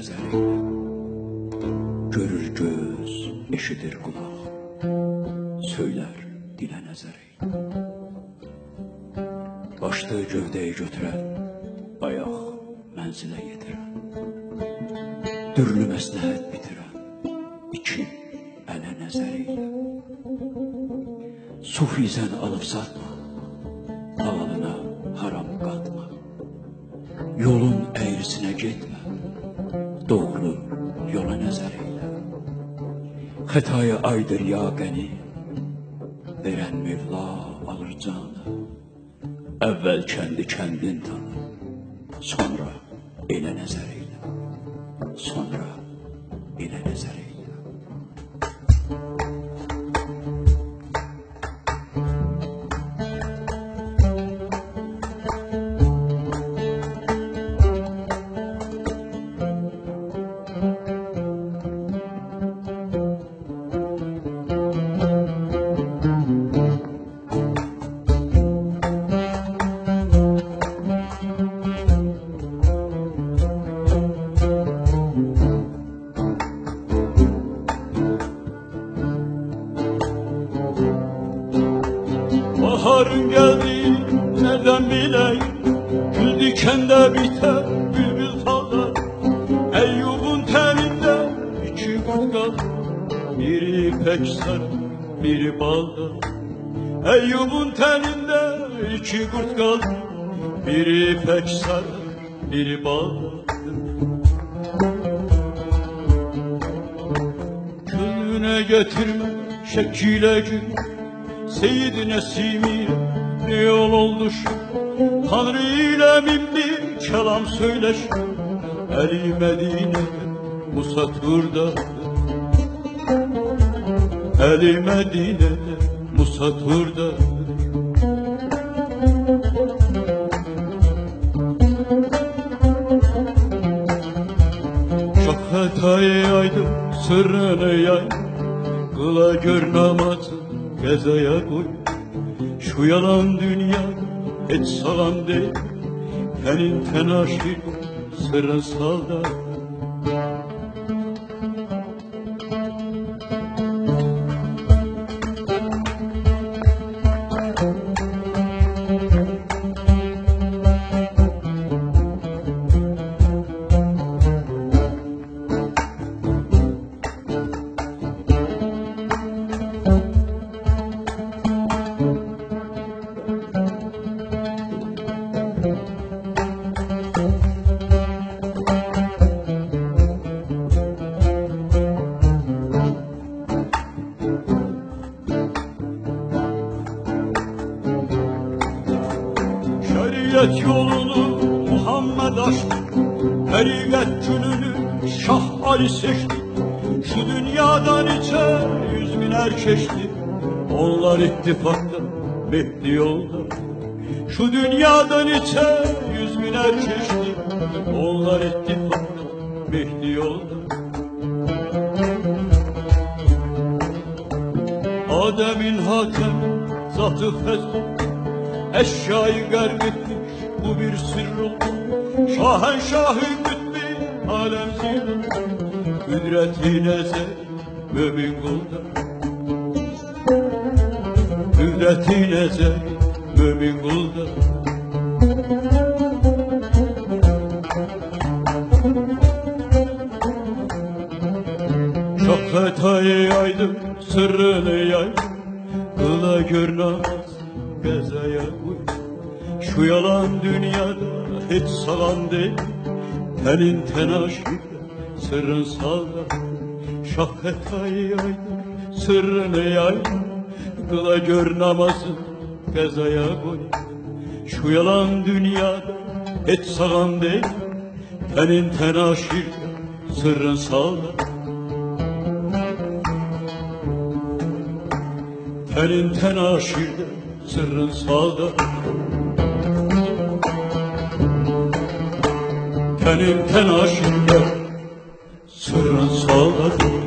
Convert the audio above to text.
nəzər eylə. Görür göz, eşidir qulaq, söylər dilə nəzər eylə. Başdığı gövdəyi götürən, ayaq mənzilə yedirən, dürlü məsləhət bitirən, iki ələ nəzər eylə. Sufizən alıb satma, halalına haram qatma. Yolun əyrisinə getmə, doğru yola nəzər eylə. Xətaya aydır ya qəni, verən Mevla alır canı. Əvvəl kəndi kəndin tanı, sonra elə nəzər eylə, sonra elə nəzər eylə. Baharın geldi nereden bileyim, gül dikende biter bülbül sallar. Eyyub'un teninde iki kız kaldı, biri pek sarı, biri balda. Eyyub'un teninde iki kurt kaldı, biri pek sarı, biri balda. Gönlüne getirme şekile gün, Seyyid-i Nesimi ne yol oldu şu, Tanrı ile bin bir kelam söyleş. Eli Medine'de, Musa Tur'da, Eli Medine'de, Musa Tur'da. Çok hatayı yaydım, sırrını yaydım, kıla gör namazı gezaya koy. Şu yalan dünya hiç sağlam değil, tenin tenaşir sırrın salda. Şeriat yolunu Muhammed açtı, tarikat gününü Şah Ali seçti. Şu dünyadan içe 100 bin er geçti, onlar ittifakta Mehdi yolda. Şu dünyadan içe 100 bin er geçti, onlar ittifakta Mehdi yolda. Adem'in hakem zatı fezli, eşyayı garp etmiş bu bir sır oldu. Şahenşahı kütbi alem zilin, kudreti nezer mümin kulda. Kudreti nezer mümin kulda. Çok hatayı yaydım, sırrını yaydım, kıla gör namaz gezeye uy. Şu yalan dünyada hiç sağlam değil, tenin tenaşirde sırrın salda. Şah hatayı yaydım, sırrını yaydım, kıla gör namazı gezeye koy. Şu yalan dünyada hiç sağlam değil, tenin tenaşirde sırrın salda. Tenin tenaşirde sırrın salda. Tenin tenaşirde sırrın salda.